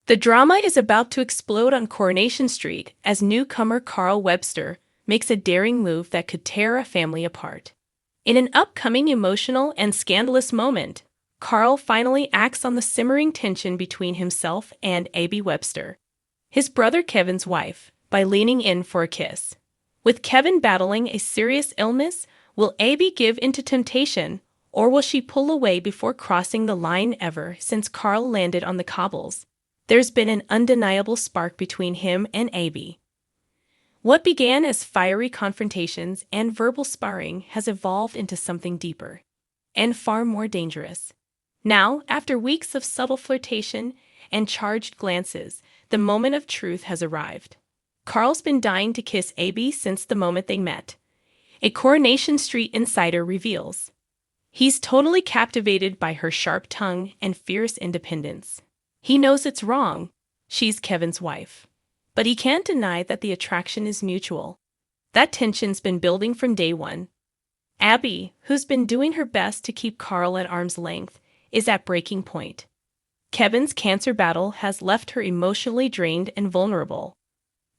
The drama is about to explode on Coronation Street as newcomer Carl Webster makes a daring move that could tear a family apart. In an upcoming emotional and scandalous moment, Carl finally acts on the simmering tension between himself and Abi Webster, his brother Kevin's wife, by leaning in for a kiss. With Kevin battling a serious illness, will Abi give into temptation, or will she pull away before crossing the line? Ever since Carl landed on the cobbles, there's been an undeniable spark between him and Abi. What began as fiery confrontations and verbal sparring has evolved into something deeper and far more dangerous. Now, after weeks of subtle flirtation and charged glances, the moment of truth has arrived. Carl's been dying to kiss Abi since the moment they met. A Coronation Street insider reveals. He's totally captivated by her sharp tongue and fierce independence. He knows it's wrong. She's Kevin's wife. But he can't deny that the attraction is mutual. That tension's been building from day one. Abi, who's been doing her best to keep Carl at arm's length, is at breaking point. Kevin's cancer battle has left her emotionally drained and vulnerable.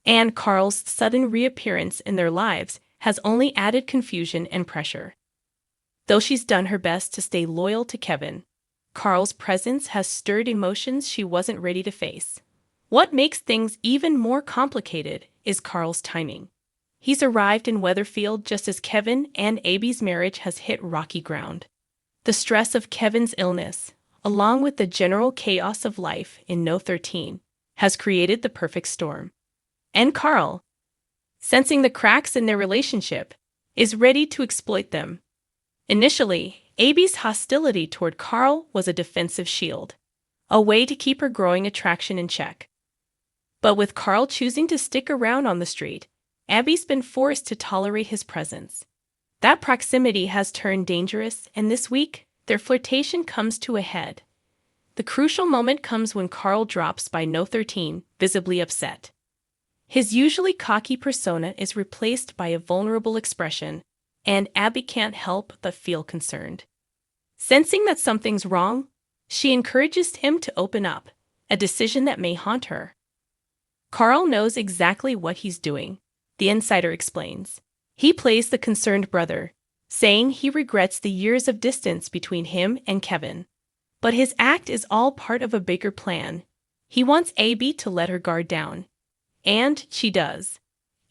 And Carl's sudden reappearance in their lives has only added confusion and pressure. Though she's done her best to stay loyal to Kevin, Carl's presence has stirred emotions she wasn't ready to face. What makes things even more complicated is Carl's timing. He's arrived in Weatherfield just as Kevin and Abi's marriage has hit rocky ground. The stress of Kevin's illness, along with the general chaos of life in No 13, has created the perfect storm. And Carl, sensing the cracks in their relationship, is ready to exploit them. Initially, Abi's hostility toward Carl was a defensive shield, a way to keep her growing attraction in check. But with Carl choosing to stick around on the street, Abi's been forced to tolerate his presence. That proximity has turned dangerous, and this week, their flirtation comes to a head. The crucial moment comes when Carl drops by No 13, visibly upset. His usually cocky persona is replaced by a vulnerable expression, and Abi can't help but feel concerned. Sensing that something's wrong, she encourages him to open up, a decision that may haunt her. Carl knows exactly what he's doing, the insider explains. He plays the concerned brother, saying he regrets the years of distance between him and Kevin. But his act is all part of a bigger plan. He wants Abi to let her guard down. And she does.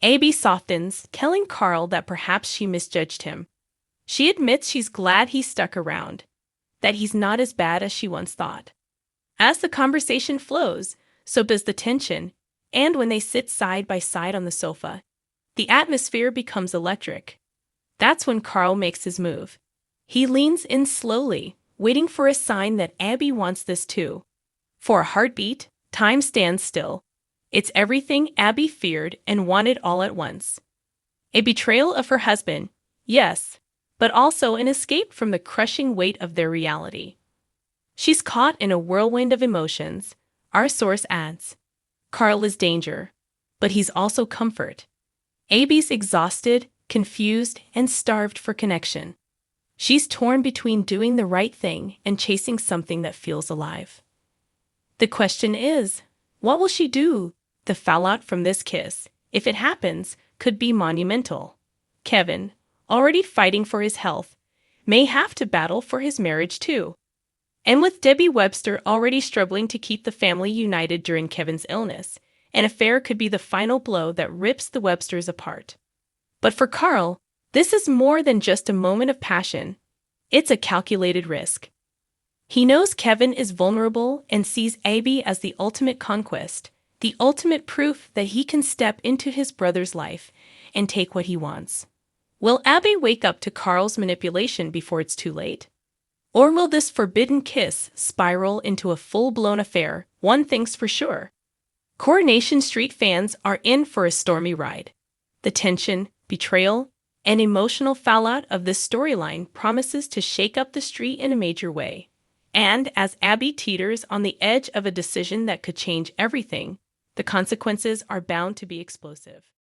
Abi softens, telling Carl that perhaps she misjudged him. She admits she's glad he stuck around, that he's not as bad as she once thought. As the conversation flows, so does the tension, and when they sit side by side on the sofa, the atmosphere becomes electric. That's when Carl makes his move. He leans in slowly, waiting for a sign that Abi wants this too. For a heartbeat, time stands still. It's everything Abi feared and wanted all at once. A betrayal of her husband, yes, but also an escape from the crushing weight of their reality. She's caught in a whirlwind of emotions, our source adds. Carl is danger, but he's also comfort. Abi's exhausted, confused, and starved for connection. She's torn between doing the right thing and chasing something that feels alive. The question is, what will she do? The fallout from this kiss, if it happens, could be monumental. Kevin, already fighting for his health, may have to battle for his marriage too. And with Debbie Webster already struggling to keep the family united during Kevin's illness, an affair could be the final blow that rips the Websters apart. But for Carl, this is more than just a moment of passion. It's a calculated risk. He knows Kevin is vulnerable and sees Abi as the ultimate conquest, the ultimate proof that he can step into his brother's life and take what he wants. Will Abi wake up to Carl's manipulation before it's too late? Or will this forbidden kiss spiral into a full-blown affair? One thing's for sure. Coronation Street fans are in for a stormy ride. The tension, betrayal, and emotional fallout of this storyline promises to shake up the street in a major way. And as Abi teeters on the edge of a decision that could change everything, the consequences are bound to be explosive.